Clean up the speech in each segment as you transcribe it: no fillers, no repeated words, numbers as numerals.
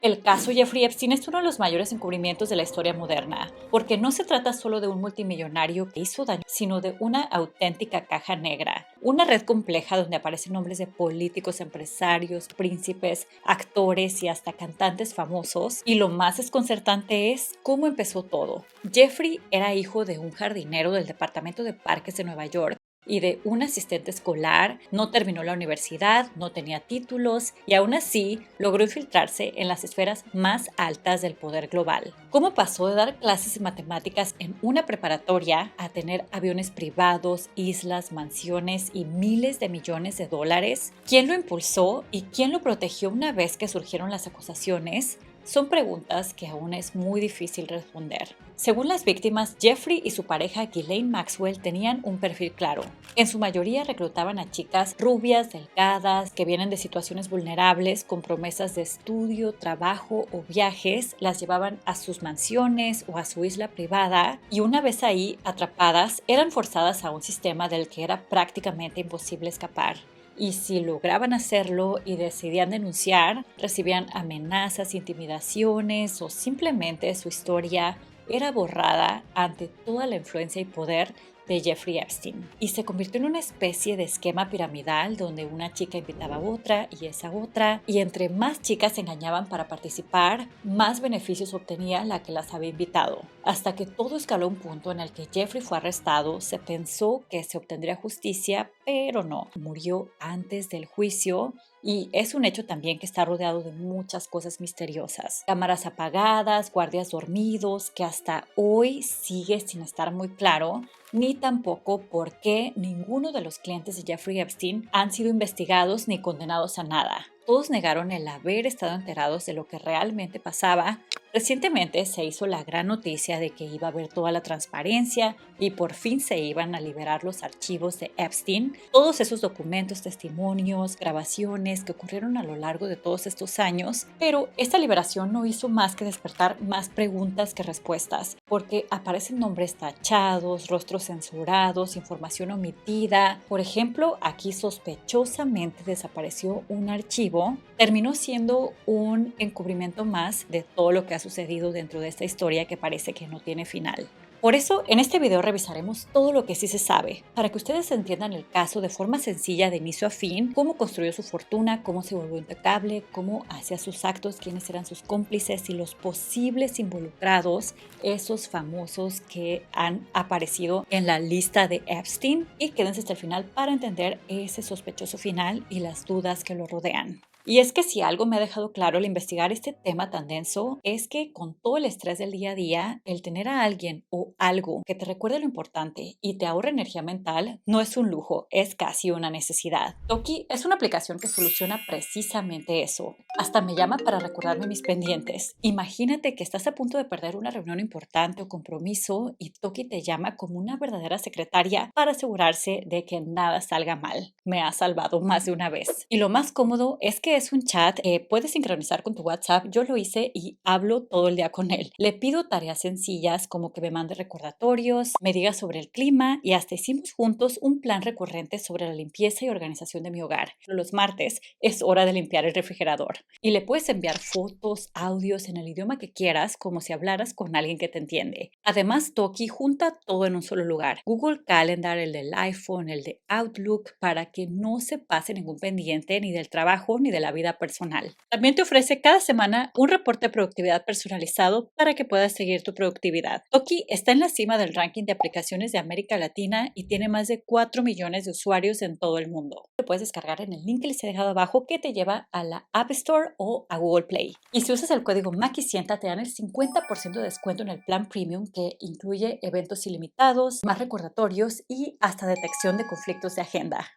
El caso Jeffrey Epstein es uno de los mayores encubrimientos de la historia moderna, porque no se trata solo de un multimillonario que hizo daño, sino de una auténtica caja negra, una red compleja donde aparecen nombres de políticos, empresarios, príncipes, actores y hasta cantantes famosos. Y lo más desconcertante es cómo empezó todo. Jeffrey era hijo de un jardinero del Departamento de Parques de Nueva York y de un asistente escolar, no terminó la universidad, no tenía títulos y aún así logró infiltrarse en las esferas más altas del poder global. ¿Cómo pasó de dar clases de matemáticas en una preparatoria a tener aviones privados, islas, mansiones y miles de millones de dólares? ¿Quién lo impulsó y quién lo protegió una vez que surgieron las acusaciones? Son preguntas que aún es muy difícil responder. Según las víctimas, Jeffrey y su pareja Ghislaine Maxwell tenían un perfil claro. En su mayoría reclutaban a chicas rubias, delgadas, que vienen de situaciones vulnerables, con promesas de estudio, trabajo o viajes, las llevaban a sus mansiones o a su isla privada y una vez ahí, atrapadas, eran forzadas a un sistema del que era prácticamente imposible escapar. Y si lograban hacerlo y decidían denunciar, recibían amenazas, intimidaciones o simplemente su historia era borrada ante toda la influencia y poder de Jeffrey Epstein. Y se convirtió en una especie de esquema piramidal donde una chica invitaba a otra y esa otra, y entre más chicas se engañaban para participar, más beneficios obtenía la que las había invitado. Hasta que todo escaló a un punto en el que Jeffrey fue arrestado, se pensó que se obtendría justicia, pero no, murió antes del juicio. Y es un hecho también que está rodeado de muchas cosas misteriosas. Cámaras apagadas, guardias dormidos, que hasta hoy sigue sin estar muy claro, ni tampoco por qué ninguno de los clientes de Jeffrey Epstein han sido investigados ni condenados a nada. Todos negaron el haber estado enterados de lo que realmente pasaba. Recientemente se hizo la gran noticia de que iba a haber toda la transparencia y por fin se iban a liberar los archivos de Epstein, todos esos documentos, testimonios, grabaciones que ocurrieron a lo largo de todos estos años, pero esta liberación no hizo más que despertar más preguntas que respuestas, porque aparecen nombres tachados, rostros censurados, información omitida. Por ejemplo, aquí sospechosamente desapareció un archivo, terminó siendo un encubrimiento más de todo lo que ha sucedido dentro de esta historia que parece que no tiene final. Por eso, en este video revisaremos todo lo que sí se sabe, para que ustedes entiendan el caso de forma sencilla de inicio a fin, cómo construyó su fortuna, cómo se volvió intocable, cómo hacía sus actos, quiénes eran sus cómplices y los posibles involucrados, esos famosos que han aparecido en la lista de Epstein. Y quédense hasta el final para entender ese sospechoso final y las dudas que lo rodean. Y es que si algo me ha dejado claro al investigar este tema tan denso, es que con todo el estrés del día a día, el tener a alguien o algo que te recuerde lo importante y te ahorre energía mental no es un lujo, es casi una necesidad. Toki es una aplicación que soluciona precisamente eso. Hasta me llama para recordarme mis pendientes. Imagínate que estás a punto de perder una reunión importante o compromiso y Toki te llama como una verdadera secretaria para asegurarse de que nada salga mal. Me ha salvado más de una vez. Y lo más cómodo es que es un chat que puedes sincronizar con tu WhatsApp. Yo lo hice y hablo todo el día con él. Le pido tareas sencillas como que me mande recordatorios, me diga sobre el clima y hasta hicimos juntos un plan recurrente sobre la limpieza y organización de mi hogar. Los martes es hora de limpiar el refrigerador y le puedes enviar fotos, audios en el idioma que quieras, como si hablaras con alguien que te entiende. Además, Toki junta todo en un solo lugar. Google Calendar, el del iPhone, el de Outlook, para que no se pase ningún pendiente ni del trabajo ni de la vida personal. También te ofrece cada semana un reporte de productividad personalizado para que puedas seguir tu productividad. Toki está en la cima del ranking de aplicaciones de América Latina y tiene más de 4 millones de usuarios en todo el mundo. Lo puedes descargar en el link que les he dejado abajo que te lleva a la App Store o a Google Play. Y si usas el código MAKI100 te dan el 50% de descuento en el plan premium que incluye eventos ilimitados, más recordatorios y hasta detección de conflictos de agenda.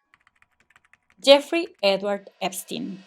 Jeffrey Edward Epstein.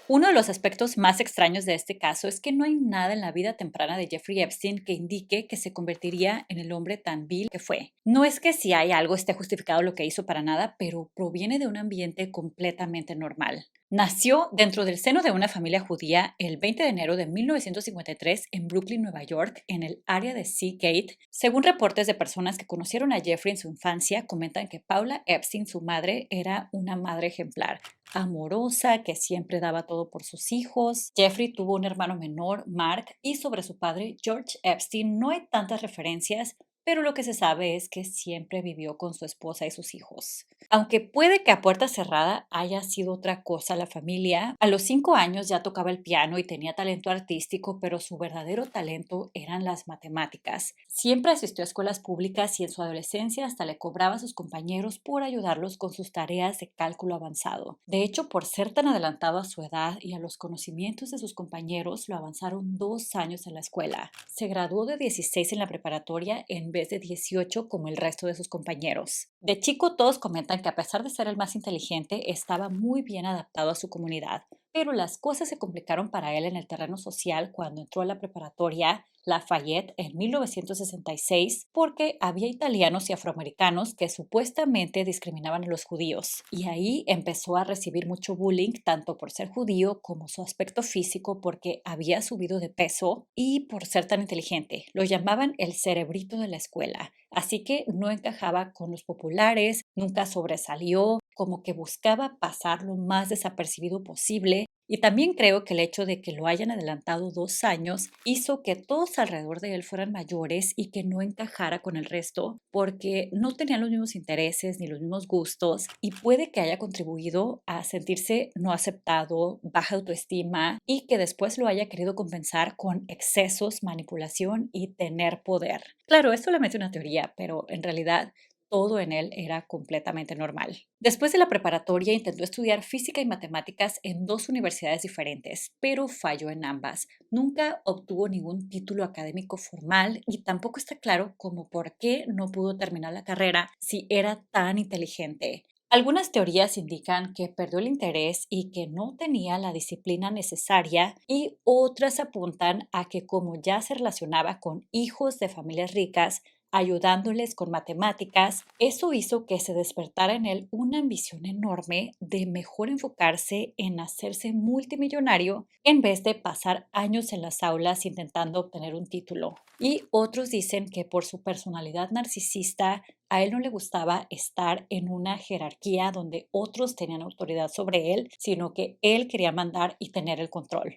Uno de los aspectos más extraños de este caso es que no hay nada en la vida temprana de Jeffrey Epstein que indique que se convertiría en el hombre tan vil que fue. No es que si hay algo esté justificado lo que hizo para nada, pero proviene de un ambiente completamente normal. Nació dentro del seno de una familia judía el 20 de enero de 1953 en Brooklyn, Nueva York, en el área de Seagate. Según reportes de personas que conocieron a Jeffrey en su infancia, comentan que Paula Epstein, su madre, era una madre ejemplar, amorosa, que siempre daba todo por sus hijos. Jeffrey tuvo un hermano menor, Mark, y sobre su padre, George Epstein, no hay tantas referencias, pero lo que se sabe es que siempre vivió con su esposa y sus hijos. Aunque puede que a puerta cerrada haya sido otra cosa la familia, a los 5 años ya tocaba el piano y tenía talento artístico, pero su verdadero talento eran las matemáticas. Siempre asistió a escuelas públicas y en su adolescencia hasta le cobraba a sus compañeros por ayudarlos con sus tareas de cálculo avanzado. De hecho, por ser tan adelantado a su edad y a los conocimientos de sus compañeros, lo avanzaron 2 años en la escuela. Se graduó de 16 en la preparatoria en vez de 18 como el resto de sus compañeros. De chico todos comentan que a pesar de ser el más inteligente, estaba muy bien adaptado a su comunidad, pero las cosas se complicaron para él en el terreno social cuando entró a la preparatoria Lafayette en 1966 porque había italianos y afroamericanos que supuestamente discriminaban a los judíos. Y ahí empezó a recibir mucho bullying tanto por ser judío como su aspecto físico porque había subido de peso y por ser tan inteligente. Lo llamaban el cerebrito de la escuela. Así que no encajaba con los populares, nunca sobresalió, como que buscaba pasar lo más desapercibido posible. Y también creo que el hecho de que lo hayan adelantado 2 años hizo que todos alrededor de él fueran mayores y que no encajara con el resto porque no tenían los mismos intereses ni los mismos gustos y puede que haya contribuido a sentirse no aceptado, baja autoestima y que después lo haya querido compensar con excesos, manipulación y tener poder. Claro, es solamente una teoría, pero en realidad todo en él era completamente normal. Después de la preparatoria intentó estudiar física y matemáticas en 2 universidades diferentes, pero falló en ambas. Nunca obtuvo ningún título académico formal y tampoco está claro como por qué no pudo terminar la carrera si era tan inteligente. Algunas teorías indican que perdió el interés y que no tenía la disciplina necesaria y otras apuntan a que como ya se relacionaba con hijos de familias ricas, ayudándoles con matemáticas, eso hizo que se despertara en él una ambición enorme de mejor enfocarse en hacerse multimillonario en vez de pasar años en las aulas intentando obtener un título. Y otros dicen que por su personalidad narcisista, a él no le gustaba estar en una jerarquía donde otros tenían autoridad sobre él, sino que él quería mandar y tener el control.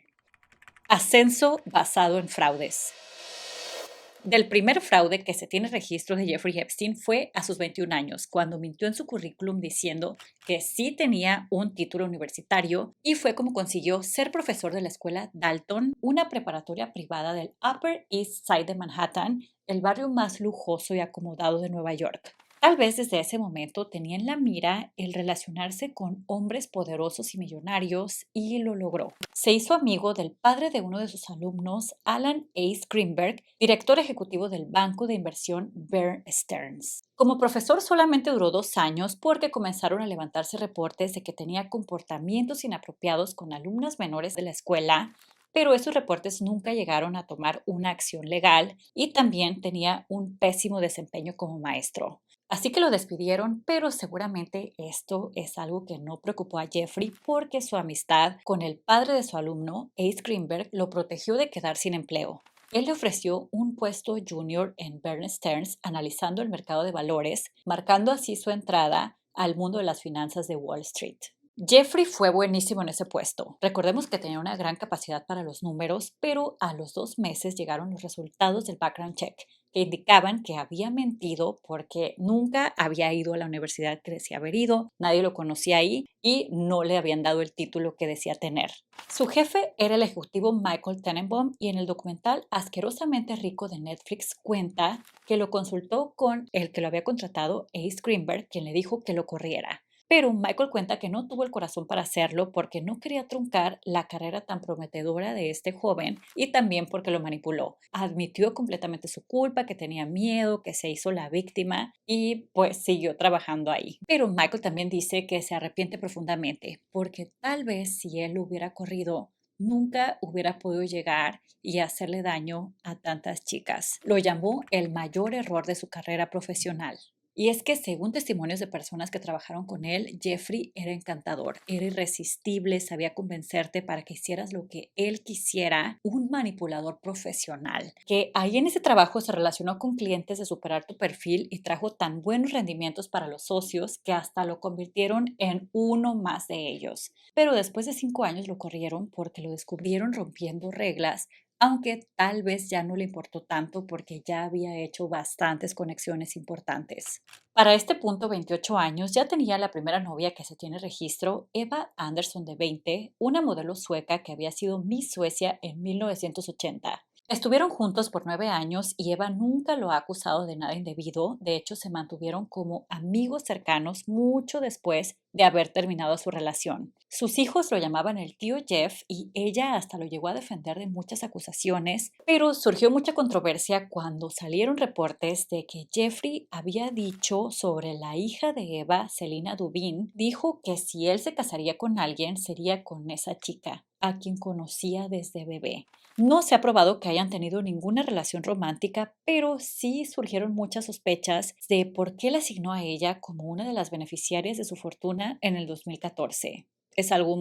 Ascenso basado en fraudes. Del primer fraude que se tiene registro de Jeffrey Epstein fue a sus 21 años, cuando mintió en su currículum diciendo que sí tenía un título universitario y fue como consiguió ser profesor de la escuela Dalton, una preparatoria privada del Upper East Side de Manhattan, el barrio más lujoso y acomodado de Nueva York. Tal vez desde ese momento tenía en la mira el relacionarse con hombres poderosos y millonarios y lo logró. Se hizo amigo del padre de uno de sus alumnos, Alan Ace Greenberg, director ejecutivo del banco de inversión Bear Stearns. Como profesor solamente duró 2 años porque comenzaron a levantarse reportes de que tenía comportamientos inapropiados con alumnas menores de la escuela, pero esos reportes nunca llegaron a tomar una acción legal y también tenía un pésimo desempeño como maestro. Así que lo despidieron, pero seguramente esto es algo que no preocupó a Jeffrey porque su amistad con el padre de su alumno, Ace Greenberg, lo protegió de quedar sin empleo. Él le ofreció un puesto junior en Bear Stearns analizando el mercado de valores, marcando así su entrada al mundo de las finanzas de Wall Street. Jeffrey fue buenísimo en ese puesto. Recordemos que tenía una gran capacidad para los números, pero a los 2 meses llegaron los resultados del background check, que indicaban que había mentido porque nunca había ido a la universidad que decía haber ido, nadie lo conocía ahí y no le habían dado el título que decía tener. Su jefe era el ejecutivo Michael Tenenbaum y en el documental Asquerosamente Rico de Netflix cuenta que lo consultó con el que lo había contratado, Ace Greenberg, quien le dijo que lo corriera. Pero Michael cuenta que no tuvo el corazón para hacerlo porque no quería truncar la carrera tan prometedora de este joven y también porque lo manipuló. Admitió completamente su culpa, que tenía miedo, que se hizo la víctima y pues siguió trabajando ahí. Pero Michael también dice que se arrepiente profundamente porque tal vez si él lo hubiera corrido, nunca hubiera podido llegar y hacerle daño a tantas chicas. Lo llamó el mayor error de su carrera profesional. Y es que, según testimonios de personas que trabajaron con él, Jeffrey era encantador, era irresistible, sabía convencerte para que hicieras lo que él quisiera, un manipulador profesional, que ahí en ese trabajo se relacionó con clientes de superar tu perfil y trajo tan buenos rendimientos para los socios que hasta lo convirtieron en uno más de ellos. Pero después de 5 años lo corrieron porque lo descubrieron rompiendo reglas, aunque tal vez ya no le importó tanto porque ya había hecho bastantes conexiones importantes. Para este punto, 28 años, ya tenía la primera novia que se tiene registro, Eva Andersson de 20, una modelo sueca que había sido Miss Suecia en 1980. Estuvieron juntos por 9 años y Eva nunca lo ha acusado de nada indebido. De hecho, se mantuvieron como amigos cercanos mucho después de haber terminado su relación. Sus hijos lo llamaban el tío Jeff y ella hasta lo llegó a defender de muchas acusaciones, pero surgió mucha controversia cuando salieron reportes de que Jeffrey había dicho sobre la hija de Eva, Selena Dubin, dijo que si él se casaría con alguien sería con esa chica, a quien conocía desde bebé. No se ha probado que hayan tenido ninguna relación romántica, pero sí surgieron muchas sospechas de por qué la asignó a ella como una de las beneficiarias de su fortuna en el 2014. Es algo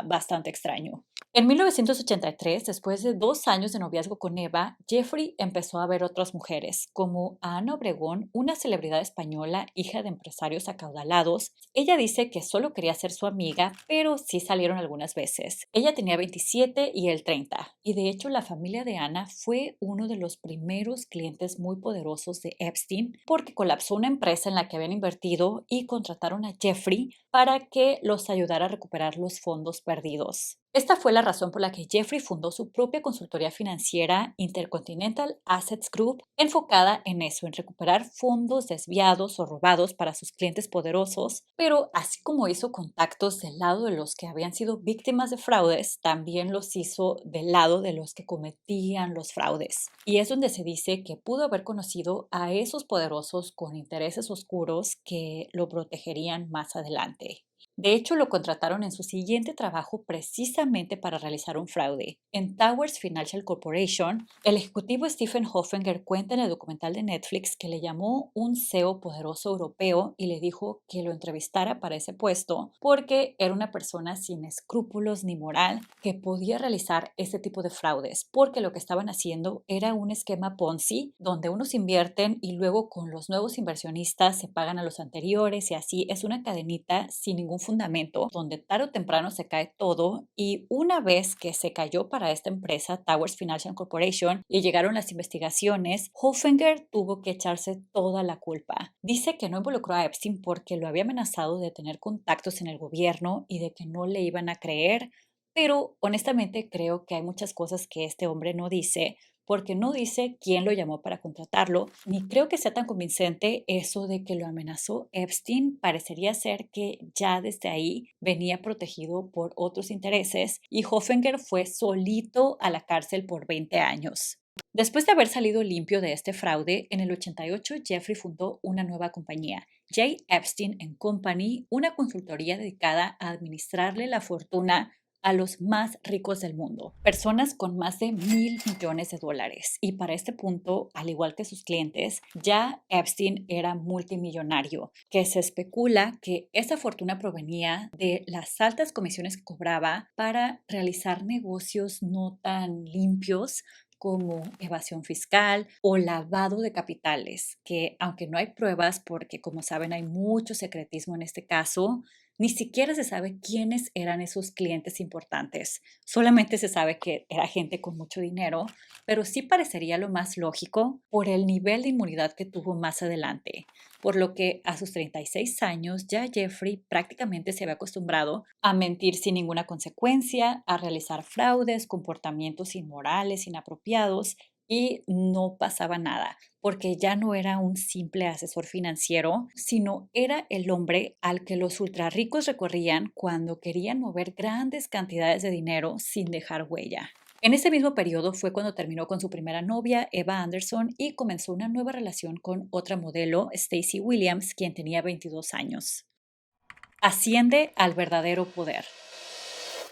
bastante extraño. En 1983, después de 2 años de noviazgo con Eva, Jeffrey empezó a ver otras mujeres, como a Ana Obregón, una celebridad española, hija de empresarios acaudalados. Ella dice que solo quería ser su amiga, pero sí salieron algunas veces. Ella tenía 27 y él 30, y de hecho la familia de Ana fue uno de los primeros clientes muy poderosos de Epstein, porque colapsó una empresa en la que habían invertido y contrataron a Jeffrey para que los ayudara a recuperar los fondos perdidos. Esta fue la razón por la que Jeffrey fundó su propia consultoría financiera, Intercontinental Assets Group, enfocada en eso, en recuperar fondos desviados o robados para sus clientes poderosos, pero así como hizo contactos del lado de los que habían sido víctimas de fraudes, también los hizo del lado de los que cometían los fraudes. Y es donde se dice que pudo haber conocido a esos poderosos con intereses oscuros que lo protegerían más adelante. De hecho, lo contrataron en su siguiente trabajo precisamente para realizar un fraude. En Towers Financial Corporation, el ejecutivo Stephen Hoffenger cuenta en el documental de Netflix que le llamó un CEO poderoso europeo y le dijo que lo entrevistara para ese puesto porque era una persona sin escrúpulos ni moral que podía realizar ese tipo de fraudes, porque lo que estaban haciendo era un esquema Ponzi donde unos invierten y luego con los nuevos inversionistas se pagan a los anteriores y así es una cadenita sin ningún fundamento, donde tarde o temprano se cae todo. Y una vez que se cayó para esta empresa, Towers Financial Corporation, y llegaron las investigaciones, Hoffenger tuvo que echarse toda la culpa. Dice que no involucró a Epstein porque lo había amenazado de tener contactos en el gobierno y de que no le iban a creer, pero honestamente creo que hay muchas cosas que este hombre no dice, porque no dice quién lo llamó para contratarlo, ni creo que sea tan convincente eso de que lo amenazó Epstein. Parecería ser que ya desde ahí venía protegido por otros intereses y Hoffenger fue solito a la cárcel por 20 años. Después de haber salido limpio de este fraude, en el 88 Jeffrey fundó una nueva compañía, J. Epstein Company, una consultoría dedicada a administrarle la fortuna a los más ricos del mundo, personas con más de $1,000 millones. Y para este punto, al igual que sus clientes, ya Epstein era multimillonario, que se especula que esa fortuna provenía de las altas comisiones que cobraba para realizar negocios no tan limpios como evasión fiscal o lavado de capitales, que aunque no hay pruebas, porque como saben hay mucho secretismo en este caso, ni siquiera se sabe quiénes eran esos clientes importantes. Solamente se sabe que era gente con mucho dinero, pero sí parecería lo más lógico por el nivel de inmunidad que tuvo más adelante. Por lo que a sus 36 años ya Jeffrey prácticamente se había acostumbrado a mentir sin ninguna consecuencia, a realizar fraudes, comportamientos inmorales, inapropiados, y no pasaba nada, porque ya no era un simple asesor financiero, sino era el hombre al que los ultrarricos recorrían cuando querían mover grandes cantidades de dinero sin dejar huella. En ese mismo periodo fue cuando terminó con su primera novia, Eva Anderson, y comenzó una nueva relación con otra modelo, Stacy Williams, quien tenía 22 años. Asciende al verdadero poder.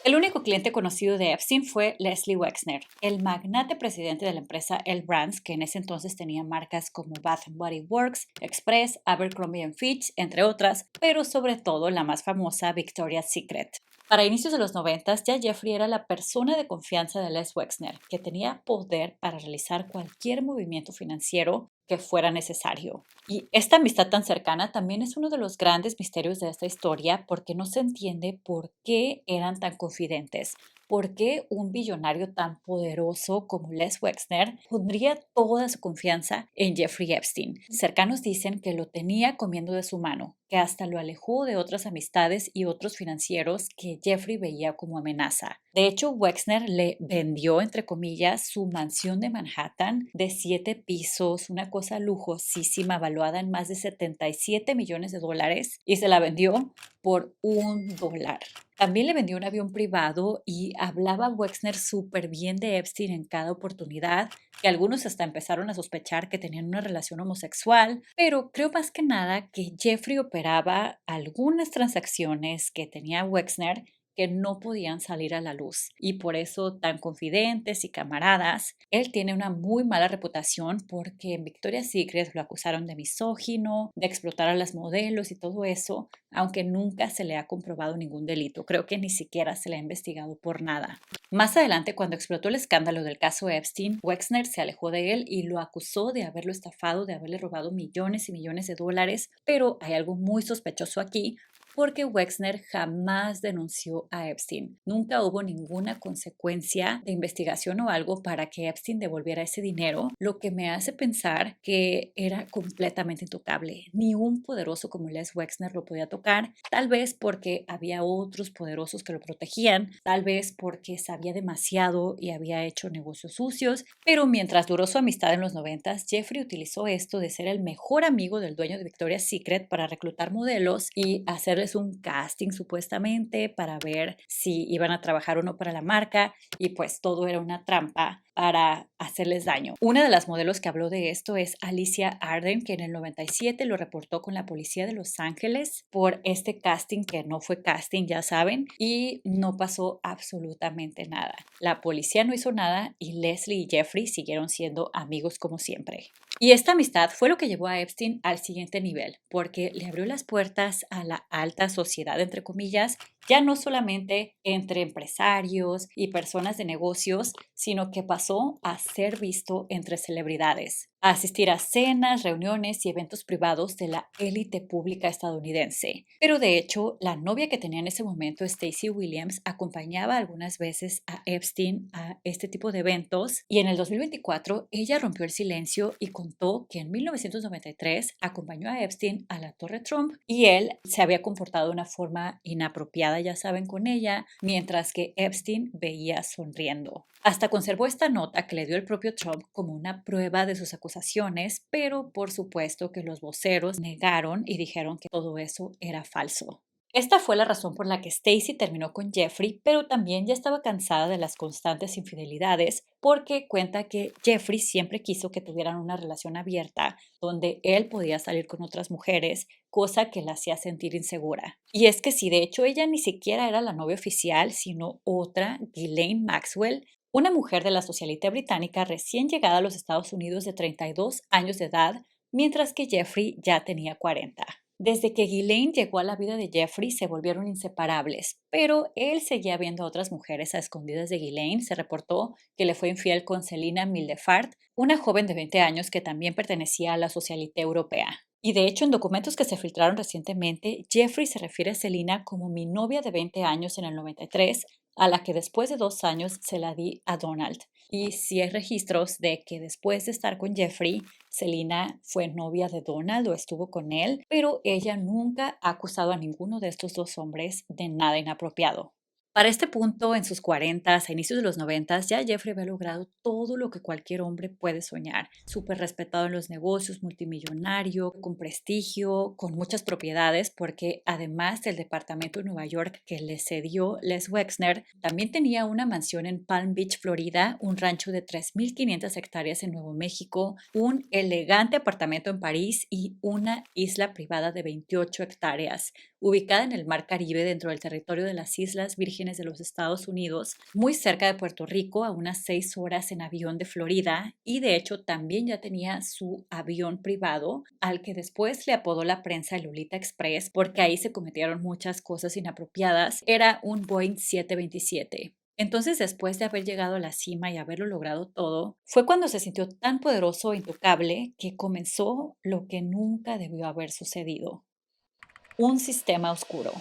El único cliente conocido de Epstein fue Leslie Wexner, el magnate presidente de la empresa L Brands, que en ese entonces tenía marcas como Bath Body Works, Express, Abercrombie Fitch, entre otras, pero sobre todo la más famosa Victoria's Secret. Para inicios de los 90 ya Jeffrey era la persona de confianza de Les Wexner, que tenía poder para realizar cualquier movimiento financiero que fuera necesario. Y esta amistad tan cercana también es uno de los grandes misterios de esta historia porque no se entiende por qué eran tan confidentes. ¿Por qué un billonario tan poderoso como Les Wexner pondría toda su confianza en Jeffrey Epstein? Cercanos dicen que lo tenía comiendo de su mano, que hasta lo alejó de otras amistades y otros financieros que Jeffrey veía como amenaza. De hecho, Wexner le vendió, entre comillas, su mansión de Manhattan de 7 pisos, una cosa lujosísima, valuada en más de 77 millones de dólares, y se la vendió por $1. También le vendió un avión privado y hablaba Wexner súper bien de Epstein en cada oportunidad, que algunos hasta empezaron a sospechar que tenían una relación homosexual, pero creo más que nada que Jeffrey operaba algunas transacciones que tenía Wexner que no podían salir a la luz y por eso tan confidentes y camaradas. Él tiene una muy mala reputación porque en Victoria's Secret lo acusaron de misógino, de explotar a las modelos y todo eso, aunque nunca se le ha comprobado ningún delito. Creo que ni siquiera se le ha investigado por nada. Más adelante, cuando explotó el escándalo del caso Epstein, Wexner se alejó de él y lo acusó de haberlo estafado, de haberle robado millones y millones de dólares, pero hay algo muy sospechoso aquí porque Wexner jamás denunció a Epstein. Nunca hubo ninguna consecuencia de investigación o algo para que Epstein devolviera ese dinero, lo que me hace pensar que era completamente intocable. Ni un poderoso como Les Wexner lo podía tocar, tal vez porque había otros poderosos que lo protegían, tal vez porque sabía demasiado y había hecho negocios sucios, pero mientras duró su amistad en los 90, Jeffrey utilizó esto de ser el mejor amigo del dueño de Victoria's Secret para reclutar modelos y hacerles un casting supuestamente para ver si iban a trabajar o no para la marca y pues todo era una trampa para hacerles daño. Una de las modelos que habló de esto es Alicia Arden, que en el 97 lo reportó con la policía de Los Ángeles por este casting que no fue casting, ya saben, y no pasó absolutamente nada. La policía no hizo nada y Leslie y Jeffrey siguieron siendo amigos como siempre. Y esta amistad fue lo que llevó a Epstein al siguiente nivel, porque le abrió las puertas a la alta sociedad, entre comillas, ya no solamente entre empresarios y personas de negocios, sino que pasó a ser visto entre celebridades, a asistir a cenas, reuniones y eventos privados de la élite pública estadounidense. Pero de hecho, la novia que tenía en ese momento, Stacey Williams, acompañaba algunas veces a Epstein a este tipo de eventos y en el 2024 ella rompió el silencio y contó que en 1993 acompañó a Epstein a la Torre Trump y él se había comportado de una forma inapropiada, ya saben, con ella, mientras que Epstein veía sonriendo. Hasta conservó esta nota que le dio el propio Trump como una prueba de sus acusaciones, pero por supuesto que los voceros negaron y dijeron que todo eso era falso. Esta fue la razón por la que Stacy terminó con Jeffrey, pero también ya estaba cansada de las constantes infidelidades porque cuenta que Jeffrey siempre quiso que tuvieran una relación abierta donde él podía salir con otras mujeres, cosa que la hacía sentir insegura. Y es que sí, de hecho ella ni siquiera era la novia oficial, sino otra, Ghislaine Maxwell, una mujer de la socialite británica recién llegada a los Estados Unidos de 32 años de edad, mientras que Jeffrey ya tenía 40. Desde que Ghislaine llegó a la vida de Jeffrey se volvieron inseparables, pero él seguía viendo a otras mujeres a escondidas de Ghislaine. Se reportó que le fue infiel con Selina Mildefart, una joven de 20 años que también pertenecía a la socialite europea. Y de hecho, en documentos que se filtraron recientemente, Jeffrey se refiere a Selina como mi novia de 20 años en el 93, a la que después de 2 años se la di a Donald. Y sí hay registros de que después de estar con Jeffrey, Selina fue novia de Donald o estuvo con él, pero ella nunca ha acusado a ninguno de estos dos hombres de nada inapropiado. Para este punto, en sus 40, a inicios de los 90, ya Jeffrey había logrado todo lo que cualquier hombre puede soñar. Súper respetado en los negocios, multimillonario, con prestigio, con muchas propiedades, porque además del departamento de Nueva York que le cedió Les Wexner, también tenía una mansión en Palm Beach, Florida, un rancho de 3.500 hectáreas en Nuevo México, un elegante apartamento en París y una isla privada de 28 hectáreas, ubicada en el Mar Caribe dentro del territorio de las Islas Vírgenes Vírgenes de los Estados Unidos, muy cerca de Puerto Rico, a unas 6 horas en avión de Florida, y de hecho también ya tenía su avión privado, al que después le apodó la prensa el Lolita Express, porque ahí se cometieron muchas cosas inapropiadas. Era un Boeing 727. Entonces, después de haber llegado a la cima y haberlo logrado todo, fue cuando se sintió tan poderoso e intocable que comenzó lo que nunca debió haber sucedido: un sistema oscuro.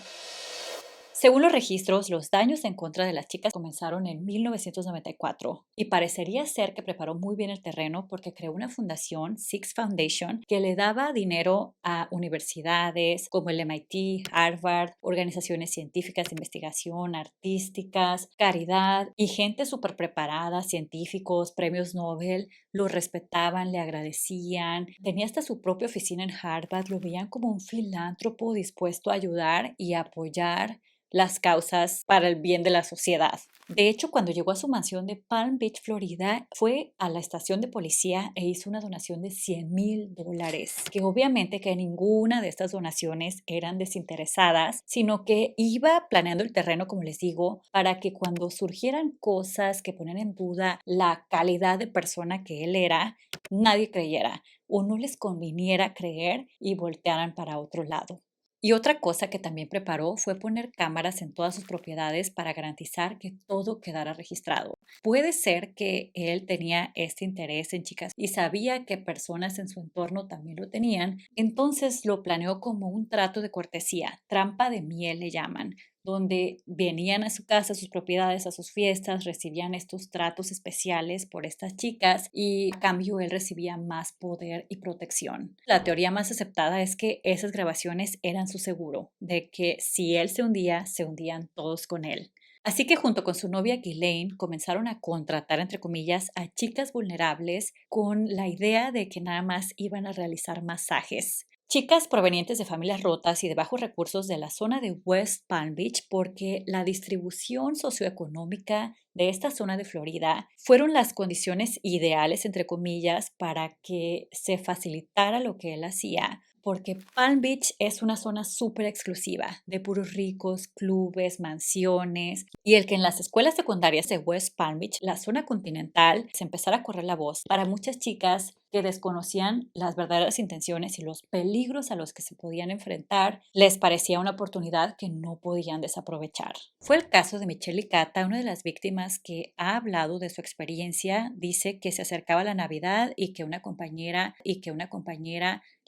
Según los registros, los daños en contra de las chicas comenzaron en 1994 y parecería ser que preparó muy bien el terreno porque creó una fundación, Six Foundation, que le daba dinero a universidades como el MIT, Harvard, organizaciones científicas de investigación, artísticas, caridad y gente súper preparada, científicos, premios Nobel. Lo respetaban, le agradecían. Tenía hasta su propia oficina en Harvard, lo veían como un filántropo dispuesto a ayudar y apoyar las causas para el bien de la sociedad. De hecho, cuando llegó a su mansión de Palm Beach, Florida, fue a la estación de policía e hizo una donación de $100,000, que obviamente que ninguna de estas donaciones eran desinteresadas, sino que iba planeando el terreno, como les digo, para que cuando surgieran cosas que ponían en duda la calidad de persona que él era, nadie creyera o no les conviniera creer y voltearan para otro lado. Y otra cosa que también preparó fue poner cámaras en todas sus propiedades para garantizar que todo quedara registrado. Puede ser que él tenía este interés en chicas y sabía que personas en su entorno también lo tenían, entonces lo planeó como un trato de cortesía, trampa de miel le llaman, donde venían a su casa, a sus propiedades, a sus fiestas, recibían estos tratos especiales por estas chicas y a cambio él recibía más poder y protección. La teoría más aceptada es que esas grabaciones eran su seguro, de que si él se hundía, se hundían todos con él. Así que junto con su novia Ghislaine comenzaron a contratar, entre comillas, a chicas vulnerables con la idea de que nada más iban a realizar masajes. Chicas provenientes de familias rotas y de bajos recursos de la zona de West Palm Beach, porque la distribución socioeconómica de esta zona de Florida fueron las condiciones ideales, entre comillas, para que se facilitara lo que él hacía, porque Palm Beach es una zona súper exclusiva, de puros ricos, clubes, mansiones, y el que en las escuelas secundarias de West Palm Beach, la zona continental, se empezara a correr la voz para muchas chicas que desconocían las verdaderas intenciones y los peligros a los que se podían enfrentar, les parecía una oportunidad que no podían desaprovechar. Fue el caso de Michelle Licata, una de las víctimas que ha hablado de su experiencia. Dice que se acercaba la Navidad y que una compañera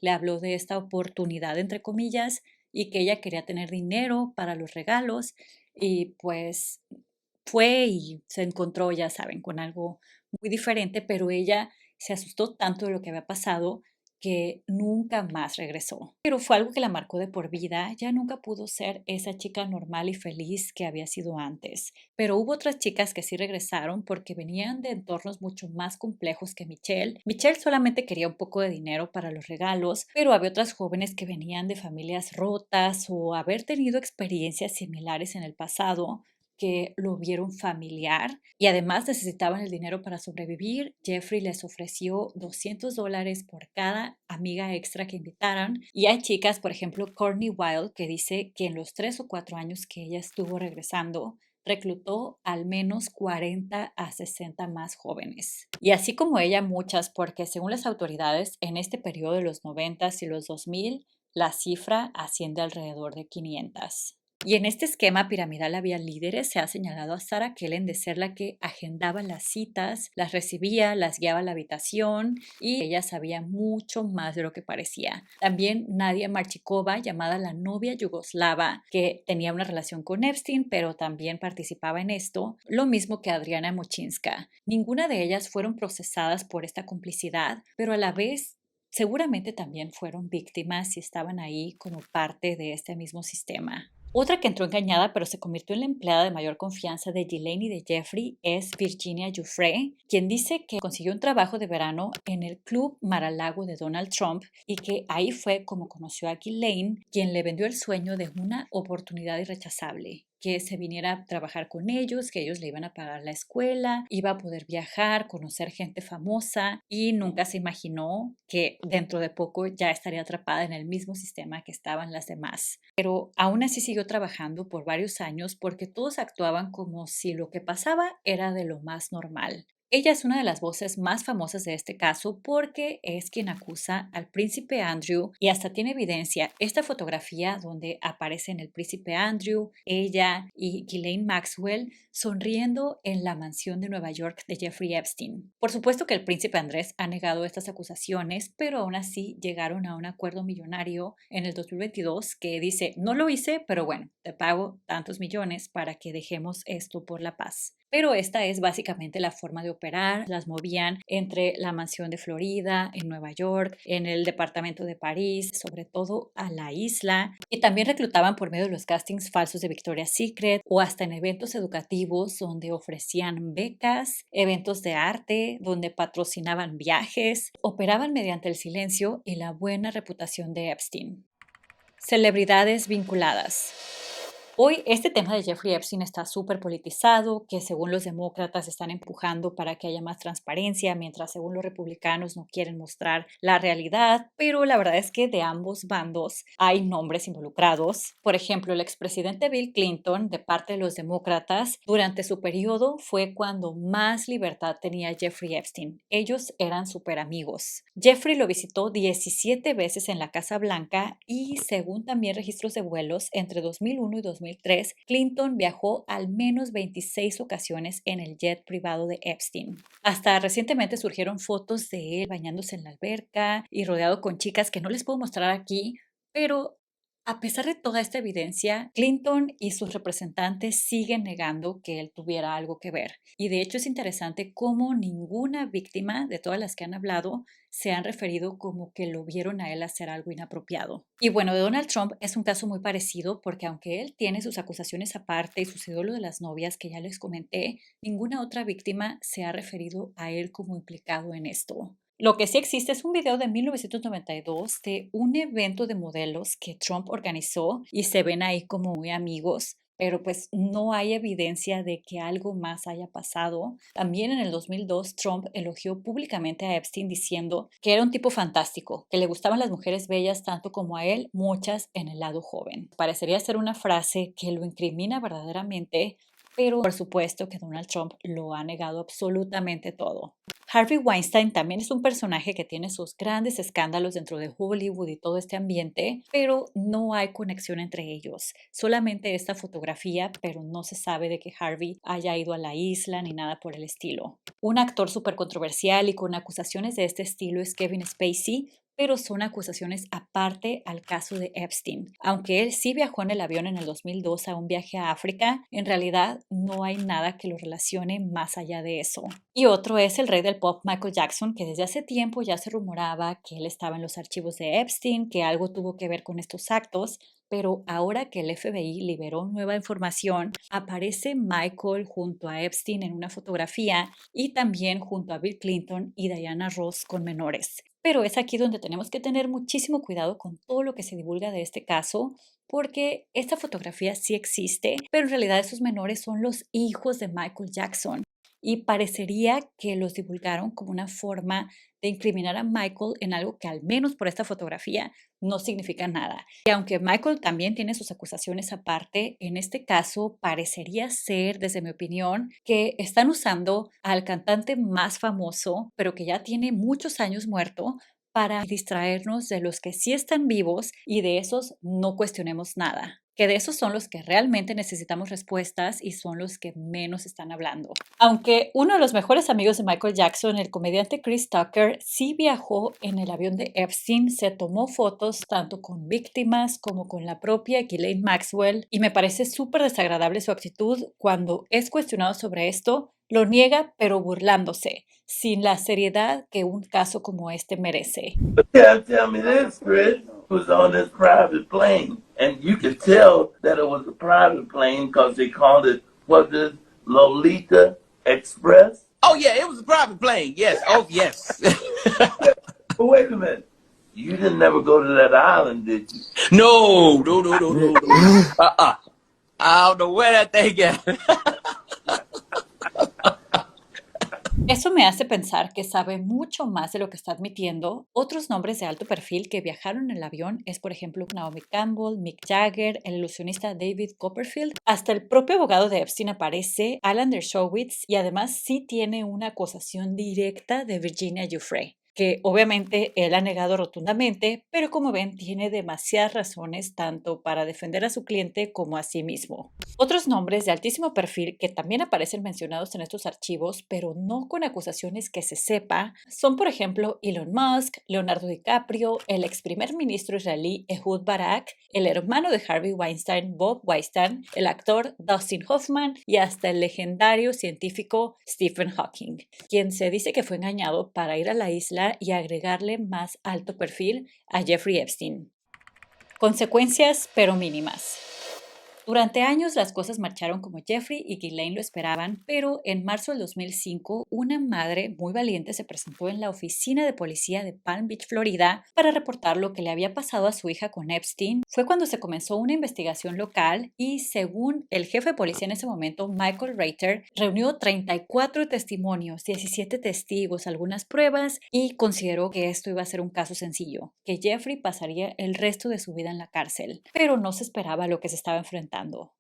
le habló de esta oportunidad, entre comillas, y que ella quería tener dinero para los regalos y pues fue y se encontró, ya saben, con algo muy diferente, pero ella se asustó tanto de lo que había pasado que nunca más regresó. Pero fue algo que la marcó de por vida. Ya nunca pudo ser esa chica normal y feliz que había sido antes. Pero hubo otras chicas que sí regresaron porque venían de entornos mucho más complejos que Michelle. Michelle solamente quería un poco de dinero para los regalos, pero había otras jóvenes que venían de familias rotas o haber tenido experiencias similares en el pasado que lo vieron familiar y además necesitaban el dinero para sobrevivir. Jeffrey les ofreció $200 por cada amiga extra que invitaran. Y hay chicas, por ejemplo, Courtney Wild, que dice que en los 3 o 4 años que ella estuvo regresando, reclutó al menos 40 a 60 más jóvenes. Y así como ella, muchas, porque según las autoridades, en este periodo de los 90 y los 2000, la cifra asciende alrededor de 500. Y en este esquema piramidal había líderes. Se ha señalado a Sarah Kellen de ser la que agendaba las citas, las recibía, las guiaba a la habitación y ella sabía mucho más de lo que parecía. También Nadia Marchikova, llamada la novia yugoslava, que tenía una relación con Epstein, pero también participaba en esto, lo mismo que Adriana Mochinska. Ninguna de ellas fueron procesadas por esta complicidad, pero a la vez seguramente también fueron víctimas y estaban ahí como parte de este mismo sistema. Otra que entró engañada pero se convirtió en la empleada de mayor confianza de Ghislaine y de Jeffrey es Virginia Giuffre, quien dice que consiguió un trabajo de verano en el Club Mar-a-Lago de Donald Trump y que ahí fue como conoció a Ghislaine, quien le vendió el sueño de una oportunidad irrechazable. que se viniera a trabajar con ellos, que ellos le iban a pagar la escuela, iba a poder viajar, conocer gente famosa y nunca se imaginó que dentro de poco ya estaría atrapada en el mismo sistema que estaban las demás. Pero aún así siguió trabajando por varios años porque todos actuaban como si lo que pasaba era de lo más normal. Ella es una de las voces más famosas de este caso porque es quien acusa al príncipe Andrew y hasta tiene evidencia esta fotografía donde aparecen el príncipe Andrew, ella y Ghislaine Maxwell sonriendo en la mansión de Nueva York de Jeffrey Epstein. Por supuesto que el príncipe Andrés ha negado estas acusaciones, pero aún así llegaron a un acuerdo millonario en el 2022 que dice, no lo hice, pero bueno, te pago tantos millones para que dejemos esto por la paz. Pero esta es básicamente la forma de operar. Las movían entre la mansión de Florida, en Nueva York, en el departamento de París, sobre todo a la isla. Y también reclutaban por medio de los castings falsos de Victoria's Secret o hasta en eventos educativos donde ofrecían becas, eventos de arte, donde patrocinaban viajes. Operaban mediante el silencio y la buena reputación de Epstein. Celebridades vinculadas. Hoy este tema de Jeffrey Epstein está súper politizado, que según los demócratas están empujando para que haya más transparencia, mientras según los republicanos no quieren mostrar la realidad, pero la verdad es que de ambos bandos hay nombres involucrados. Por ejemplo, el expresidente Bill Clinton, de parte de los demócratas, durante su periodo fue cuando más libertad tenía Jeffrey Epstein. Ellos eran súper amigos. Jeffrey lo visitó 17 veces en la Casa Blanca y según también registros de vuelos entre 2001 y 2003, Clinton viajó al menos 26 ocasiones en el jet privado de Epstein. Hasta recientemente surgieron fotos de él bañándose en la alberca y rodeado con chicas que no les puedo mostrar aquí, pero a pesar de toda esta evidencia, Clinton y sus representantes siguen negando que él tuviera algo que ver. Y de hecho es interesante cómo ninguna víctima de todas las que han hablado se han referido como que lo vieron a él hacer algo inapropiado. Y bueno, de Donald Trump es un caso muy parecido porque aunque él tiene sus acusaciones aparte y su ídolo de las novias que ya les comenté, ninguna otra víctima se ha referido a él como implicado en esto. Lo que sí existe es un video de 1992 de un evento de modelos que Trump organizó y se ven ahí como muy amigos, pero pues no hay evidencia de que algo más haya pasado. También en el 2002 Trump elogió públicamente a Epstein diciendo que era un tipo fantástico, que le gustaban las mujeres bellas tanto como a él, muchas en el lado joven. Parecería ser una frase que lo incrimina verdaderamente, pero por supuesto que Donald Trump lo ha negado absolutamente todo. Harvey Weinstein también es un personaje que tiene sus grandes escándalos dentro de Hollywood y todo este ambiente, pero no hay conexión entre ellos. Solamente esta fotografía, pero no se sabe de que Harvey haya ido a la isla ni nada por el estilo. Un actor súper controversial y con acusaciones de este estilo es Kevin Spacey, pero son acusaciones aparte al caso de Epstein. Aunque él sí viajó en el avión en el 2002 a un viaje a África, en realidad no hay nada que lo relacione más allá de eso. Y otro es el rey del pop Michael Jackson, que desde hace tiempo ya se rumoraba que él estaba en los archivos de Epstein, que algo tuvo que ver con estos actos, pero ahora que el FBI liberó nueva información, aparece Michael junto a Epstein en una fotografía y también junto a Bill Clinton y Diana Ross con menores. Pero es aquí donde tenemos que tener muchísimo cuidado con todo lo que se divulga de este caso, porque esta fotografía sí existe, pero en realidad esos menores son los hijos de Michael Jackson. Y parecería que los divulgaron como una forma de incriminar a Michael en algo que al menos por esta fotografía no significa nada. Y aunque Michael también tiene sus acusaciones aparte, en este caso parecería ser, desde mi opinión, que están usando al cantante más famoso, pero que ya tiene muchos años muerto, para distraernos de los que sí están vivos y de esos no cuestionemos nada. Que de esos son los que realmente necesitamos respuestas y son los que menos están hablando. Aunque uno de los mejores amigos de Michael Jackson, el comediante Chris Tucker, sí viajó en el avión de Epstein, se tomó fotos tanto con víctimas como con la propia Ghislaine Maxwell y me parece súper desagradable su actitud cuando es cuestionado sobre esto. Lo niega, pero burlándose, sin la seriedad que un caso como este merece. Tell me this, Chris was on this private plane, and you could tell that it was a private plane because they called it, what is Lolita Express? Oh yeah, it was a private plane. Yes. Oh yes. But wait a minute, you didn't never go to that island, did you? No. I don't know where that thing got. Eso me hace pensar que sabe mucho más de lo que está admitiendo. Otros nombres de alto perfil que viajaron en el avión es, por ejemplo, Naomi Campbell, Mick Jagger, el ilusionista David Copperfield. Hasta el propio abogado de Epstein aparece, Alan Dershowitz, y además sí tiene una acusación directa de Virginia Giuffre, que obviamente él ha negado rotundamente, pero como ven tiene demasiadas razones tanto para defender a su cliente como a sí mismo. Otros nombres de altísimo perfil que también aparecen mencionados en estos archivos, pero no con acusaciones que se sepa, son por ejemplo Elon Musk, Leonardo DiCaprio, el ex primer ministro israelí Ehud Barak, el hermano de Harvey Weinstein, Bob Weinstein, el actor Dustin Hoffman y hasta el legendario científico Stephen Hawking, quien se dice que fue engañado para ir a la isla y agregarle más alto perfil a Jeffrey Epstein. Consecuencias, pero mínimas. Durante años las cosas marcharon como Jeffrey y Ghislaine lo esperaban, pero en marzo del 2005 una madre muy valiente se presentó en la oficina de policía de Palm Beach, Florida, para reportar lo que le había pasado a su hija con Epstein. Fue cuando se comenzó una investigación local y, según el jefe de policía en ese momento, Michael Reiter, reunió 34 testimonios, 17 testigos, algunas pruebas y consideró que esto iba a ser un caso sencillo, que Jeffrey pasaría el resto de su vida en la cárcel, pero no se esperaba lo que se estaba enfrentando.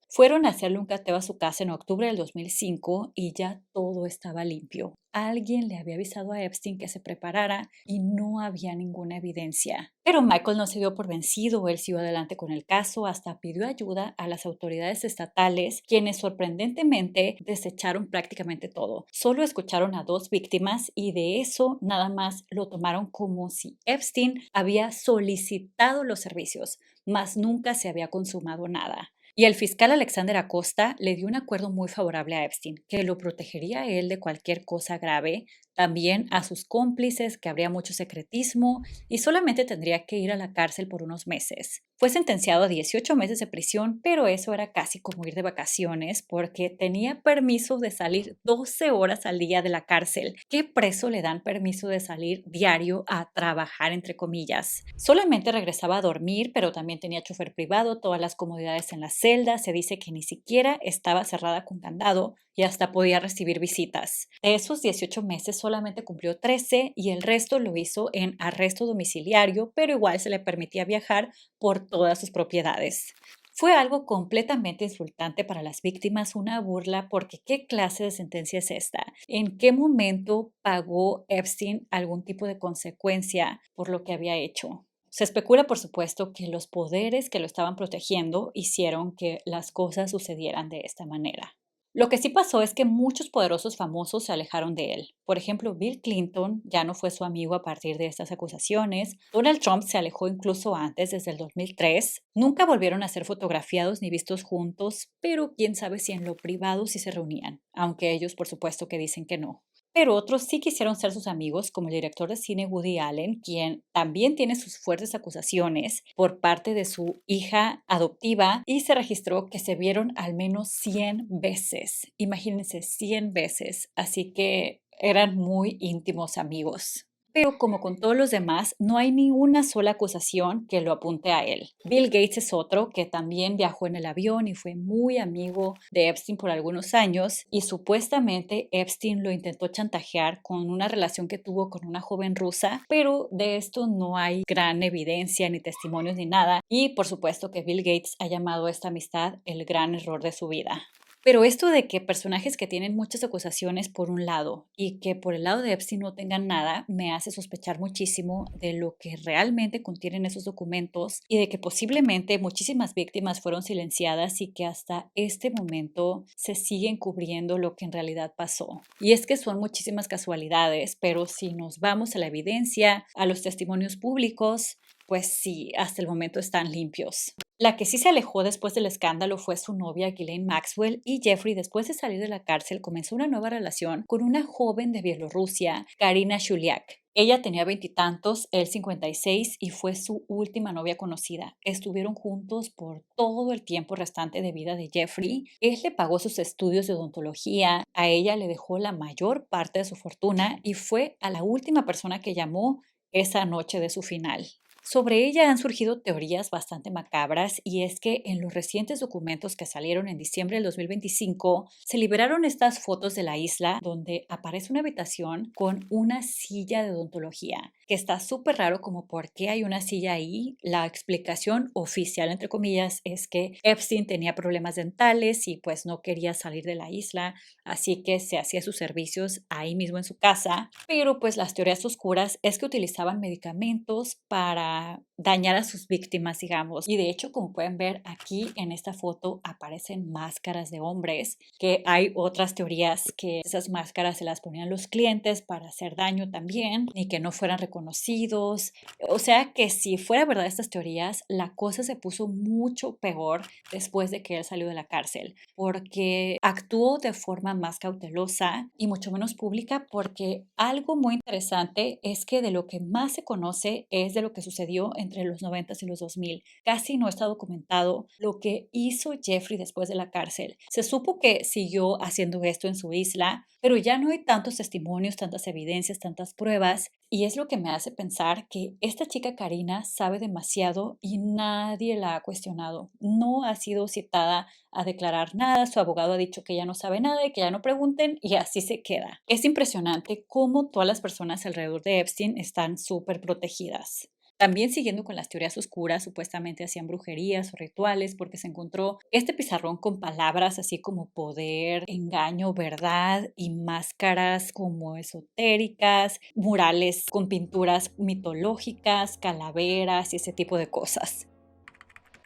Fueron a hacerle un cateo a su casa en octubre del 2005 y ya todo estaba limpio. Alguien le había avisado a Epstein que se preparara y no había ninguna evidencia. Pero Michael no se dio por vencido, él siguió adelante con el caso, hasta pidió ayuda a las autoridades estatales, quienes sorprendentemente desecharon prácticamente todo. Solo escucharon a 2 víctimas y de eso nada más lo tomaron como si Epstein había solicitado los servicios, mas nunca se había consumado nada. Y el fiscal Alexander Acosta le dio un acuerdo muy favorable a Epstein, que lo protegería a él de cualquier cosa grave, también a sus cómplices, que habría mucho secretismo y solamente tendría que ir a la cárcel por unos meses. Fue sentenciado a 18 meses de prisión, pero eso era casi como ir de vacaciones porque tenía permiso de salir 12 horas al día de la cárcel. ¿Qué preso le dan permiso de salir diario a trabajar, entre comillas? Solamente regresaba a dormir, pero también tenía chofer privado, todas las comodidades en la celda. Se dice que ni siquiera estaba cerrada con candado y hasta podía recibir visitas. De esos 18 meses solamente cumplió 13 y el resto lo hizo en arresto domiciliario, pero igual se le permitía viajar por todas sus propiedades. Fue algo completamente insultante para las víctimas, una burla, porque ¿qué clase de sentencia es esta? ¿En qué momento pagó Epstein algún tipo de consecuencia por lo que había hecho? Se especula, por supuesto, que los poderes que lo estaban protegiendo hicieron que las cosas sucedieran de esta manera. Lo que sí pasó es que muchos poderosos famosos se alejaron de él. Por ejemplo, Bill Clinton ya no fue su amigo a partir de estas acusaciones. Donald Trump se alejó incluso antes, desde el 2003. Nunca volvieron a ser fotografiados ni vistos juntos, pero quién sabe si en lo privado sí se reunían, aunque ellos por supuesto que dicen que no. Pero otros sí quisieron ser sus amigos, como el director de cine Woody Allen, quien también tiene sus fuertes acusaciones por parte de su hija adoptiva y se registró que se vieron al menos 100 veces. Imagínense, 100 veces. Así que eran muy íntimos amigos. Pero como con todos los demás, no hay ni una sola acusación que lo apunte a él. Bill Gates es otro que también viajó en el avión y fue muy amigo de Epstein por algunos años y supuestamente Epstein lo intentó chantajear con una relación que tuvo con una joven rusa, pero de esto no hay gran evidencia ni testimonios ni nada y por supuesto que Bill Gates ha llamado a esta amistad el gran error de su vida. Pero esto de que personajes que tienen muchas acusaciones por un lado y que por el lado de Epstein no tengan nada, me hace sospechar muchísimo de lo que realmente contienen esos documentos y de que posiblemente muchísimas víctimas fueron silenciadas y que hasta este momento se siguen cubriendo lo que en realidad pasó. Y es que son muchísimas casualidades, pero si nos vamos a la evidencia, a los testimonios públicos, pues sí, hasta el momento están limpios. La que sí se alejó después del escándalo fue su novia Ghislaine Maxwell y Jeffrey, después de salir de la cárcel, comenzó una nueva relación con una joven de Bielorrusia, Karina Shuliak. Ella tenía 20 y tantos, él 56 y fue su última novia conocida. Estuvieron juntos por todo el tiempo restante de vida de Jeffrey. Él le pagó sus estudios de odontología, a ella le dejó la mayor parte de su fortuna y fue a la última persona que llamó esa noche de su final. Sobre ella han surgido teorías bastante macabras y es que en los recientes documentos que salieron en diciembre del 2025 se liberaron estas fotos de la isla donde aparece una habitación con una silla de odontología, que está súper raro como por qué hay una silla ahí. La explicación oficial, entre comillas, es que Epstein tenía problemas dentales y pues no quería salir de la isla, así que se hacía sus servicios ahí mismo en su casa, pero pues las teorías oscuras es que utilizaban medicamentos para dañar a sus víctimas, digamos. Y de hecho, como pueden ver aquí en esta foto, aparecen máscaras de hombres, que hay otras teorías que esas máscaras se las ponían los clientes para hacer daño también y que no fueran reconocidos. O sea que si fuera verdad estas teorías, la cosa se puso mucho peor después de que él salió de la cárcel, porque actuó de forma más cautelosa y mucho menos pública, porque algo muy interesante es que de lo que más se conoce es de lo que sucedió entre los 90 y los 2000. Casi no está documentado lo que hizo Jeffrey después de la cárcel. Se supo que siguió haciendo esto en su isla, pero ya no hay tantos testimonios, tantas evidencias, tantas pruebas. Y es lo que me hace pensar que esta chica Karina sabe demasiado y nadie la ha cuestionado. No ha sido citada a declarar nada, su abogado ha dicho que ella no sabe nada y que ya no pregunten y así se queda. Es impresionante cómo todas las personas alrededor de Epstein están súper protegidas. También siguiendo con las teorías oscuras, supuestamente hacían brujerías o rituales porque se encontró este pizarrón con palabras así como poder, engaño, verdad y máscaras como esotéricas, murales con pinturas mitológicas, calaveras y ese tipo de cosas.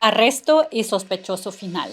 Arresto y sospechoso final.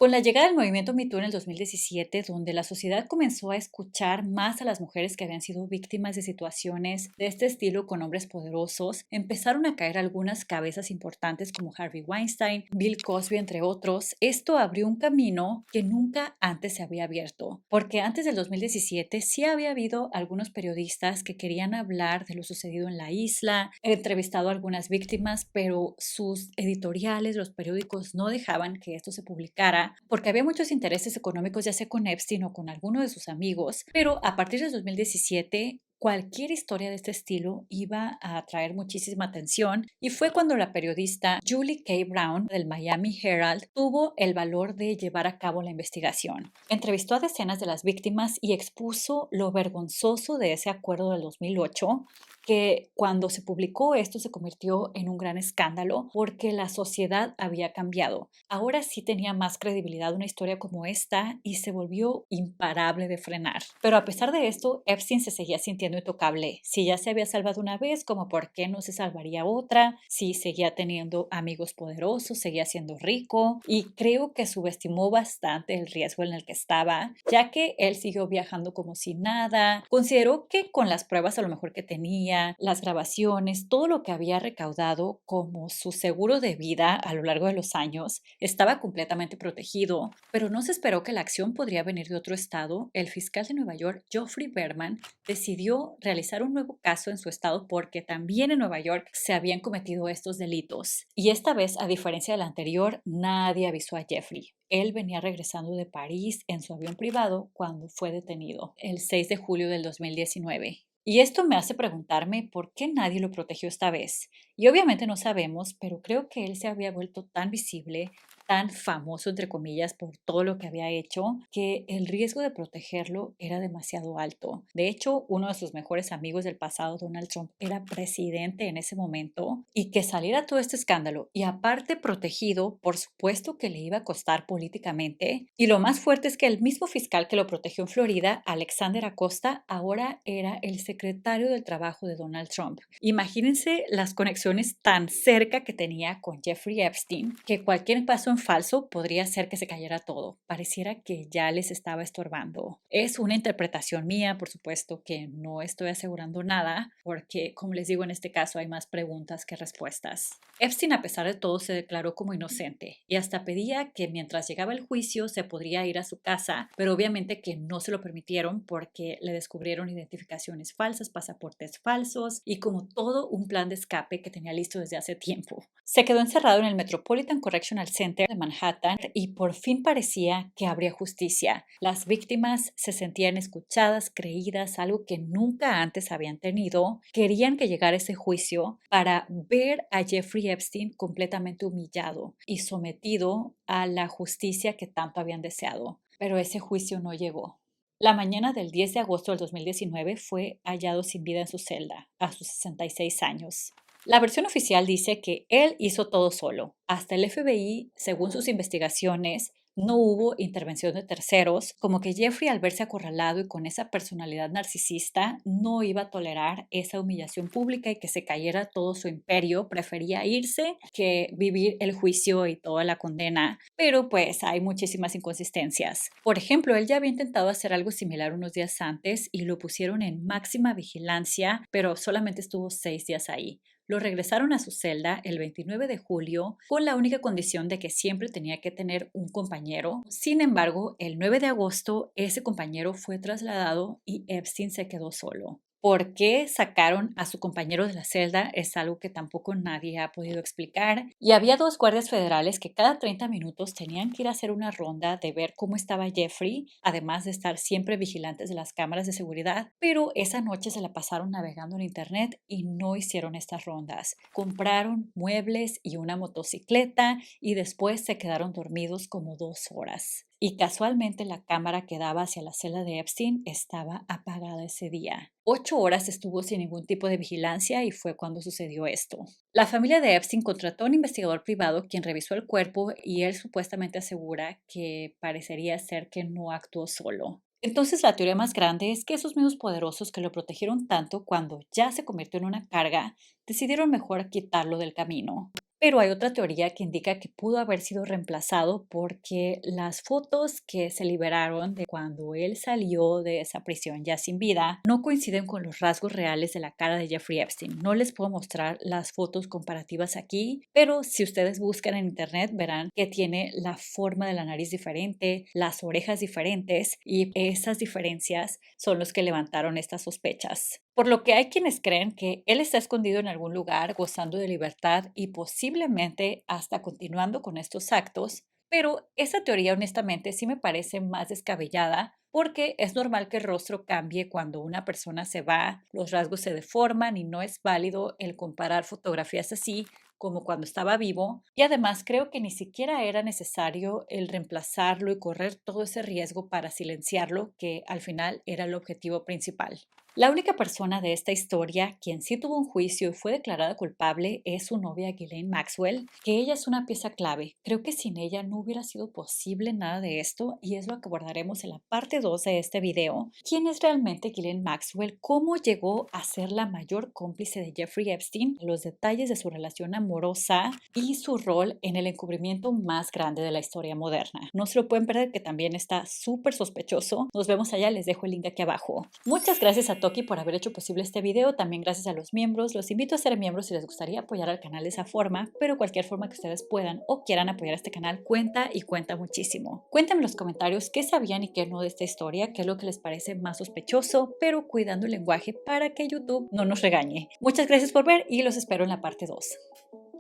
Con la llegada del movimiento Me Too en el 2017, donde la sociedad comenzó a escuchar más a las mujeres que habían sido víctimas de situaciones de este estilo con hombres poderosos, empezaron a caer algunas cabezas importantes como Harvey Weinstein, Bill Cosby, entre otros. Esto abrió un camino que nunca antes se había abierto, porque antes del 2017 sí había habido algunos periodistas que querían hablar de lo sucedido en la isla, entrevistado a algunas víctimas, pero sus editoriales, los periódicos no dejaban que esto se publicara porque había muchos intereses económicos, ya sea con Epstein o con alguno de sus amigos, pero a partir del 2017 cualquier historia de este estilo iba a atraer muchísima atención y fue cuando la periodista Julie K. Brown del Miami Herald tuvo el valor de llevar a cabo la investigación. Entrevistó a decenas de las víctimas y expuso lo vergonzoso de ese acuerdo del 2008, que cuando se publicó esto se convirtió en un gran escándalo porque la sociedad había cambiado. Ahora sí tenía más credibilidad una historia como esta y se volvió imparable de frenar. Pero a pesar de esto, Epstein se seguía sintiendo intocable. Si ya se había salvado una vez, como por qué no se salvaría otra, si seguía teniendo amigos poderosos, seguía siendo rico y creo que subestimó bastante el riesgo en el que estaba, ya que él siguió viajando como si nada. Consideró que con las pruebas a lo mejor que tenía, las grabaciones, todo lo que había recaudado como su seguro de vida a lo largo de los años, estaba completamente protegido, pero no se esperó que la acción podría venir de otro estado. El fiscal de Nueva York, Geoffrey Berman, decidió realizar un nuevo caso en su estado porque también en Nueva York se habían cometido estos delitos. Y esta vez, a diferencia del anterior, nadie avisó a Jeffrey. Él venía regresando de París en su avión privado cuando fue detenido el 6 de julio del 2019. Y esto me hace preguntarme por qué nadie lo protegió esta vez. Y obviamente no sabemos, pero creo que él se había vuelto tan visible, tan famoso, entre comillas, por todo lo que había hecho, que el riesgo de protegerlo era demasiado alto. De hecho, uno de sus mejores amigos del pasado, Donald Trump, era presidente en ese momento y que saliera todo este escándalo y aparte protegido, por supuesto que le iba a costar políticamente. Y lo más fuerte es que el mismo fiscal que lo protegió en Florida, Alexander Acosta, ahora era el secretario del trabajo de Donald Trump. Imagínense las conexiones tan cerca que tenía con Jeffrey Epstein, que cualquier paso en falso podría hacer que se cayera todo. Pareciera que ya les estaba estorbando. Es una interpretación mía, por supuesto que no estoy asegurando nada, porque como les digo, en este caso hay más preguntas que respuestas. Epstein, a pesar de todo, se declaró como inocente y hasta pedía que mientras llegaba el juicio se podría ir a su casa, pero obviamente que no se lo permitieron porque le descubrieron identificaciones falsas, pasaportes falsos y como todo un plan de escape que tenía listo desde hace tiempo. Se quedó encerrado en el Metropolitan Correctional Center Center de Manhattan y por fin parecía que habría justicia. Las víctimas se sentían escuchadas, creídas, algo que nunca antes habían tenido. Querían que llegara ese juicio para ver a Jeffrey Epstein completamente humillado y sometido a la justicia que tanto habían deseado. Pero ese juicio no llegó. La mañana del 10 de agosto del 2019 fue hallado sin vida en su celda, a sus 66 años. La versión oficial dice que él hizo todo solo. Hasta el FBI, según sus investigaciones, no hubo intervención de terceros, como que Jeffrey, al verse acorralado y con esa personalidad narcisista, no iba a tolerar esa humillación pública y que se cayera todo su imperio. Prefería irse que vivir el juicio y toda la condena. Pero pues hay muchísimas inconsistencias. Por ejemplo, él ya había intentado hacer algo similar unos días antes y lo pusieron en máxima vigilancia, pero solamente estuvo 6 días ahí. Lo regresaron a su celda el 29 de julio con la única condición de que siempre tenía que tener un compañero. Sin embargo, el 9 de agosto ese compañero fue trasladado y Epstein se quedó solo. ¿Por qué sacaron a su compañero de la celda? Es algo que tampoco nadie ha podido explicar. Y había 2 guardias federales que cada 30 minutos tenían que ir a hacer una ronda de ver cómo estaba Jeffrey, además de estar siempre vigilantes de las cámaras de seguridad. Pero esa noche se la pasaron navegando en internet y no hicieron estas rondas. Compraron muebles y una motocicleta y después se quedaron dormidos como 2 horas. Y casualmente la cámara que daba hacia la celda de Epstein estaba apagada ese día. 8 horas estuvo sin ningún tipo de vigilancia y fue cuando sucedió esto. La familia de Epstein contrató a un investigador privado quien revisó el cuerpo y él supuestamente asegura que parecería ser que no actuó solo. Entonces la teoría más grande es que esos mismos poderosos que lo protegieron tanto cuando ya se convirtió en una carga, decidieron mejor quitarlo del camino. Pero hay otra teoría que indica que pudo haber sido reemplazado porque las fotos que se liberaron de cuando él salió de esa prisión ya sin vida no coinciden con los rasgos reales de la cara de Jeffrey Epstein. No les puedo mostrar las fotos comparativas aquí, pero si ustedes buscan en internet verán que tiene la forma de la nariz diferente, las orejas diferentes y esas diferencias son los que levantaron estas sospechas. Por lo que hay quienes creen que él está escondido en algún lugar, gozando de libertad y posiblemente hasta continuando con estos actos, pero esa teoría honestamente sí me parece más descabellada porque es normal que el rostro cambie cuando una persona se va, los rasgos se deforman y no es válido el comparar fotografías así como cuando estaba vivo, y además creo que ni siquiera era necesario el reemplazarlo y correr todo ese riesgo para silenciarlo, que al final era el objetivo principal. La única persona de esta historia quien sí tuvo un juicio y fue declarada culpable es su novia Ghislaine Maxwell, que ella es una pieza clave. Creo que sin ella no hubiera sido posible nada de esto y es lo que abordaremos en la parte 2 de este video. ¿Quién es realmente Ghislaine Maxwell? ¿Cómo llegó a ser la mayor cómplice de Jeffrey Epstein? Los detalles de su relación amorosa y su rol en el encubrimiento más grande de la historia moderna. No se lo pueden perder, que también está súper sospechoso. Nos vemos allá, les dejo el link aquí abajo. Muchas gracias a Toki por haber hecho posible este video, también gracias a los miembros. Los invito a ser miembros si les gustaría apoyar al canal de esa forma, pero cualquier forma que ustedes puedan o quieran apoyar a este canal cuenta y cuenta muchísimo. Cuéntenme en los comentarios qué sabían y qué no de esta historia, qué es lo que les parece más sospechoso, pero cuidando el lenguaje para que YouTube no nos regañe. Muchas gracias por ver y los espero en la parte 2.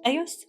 Adiós.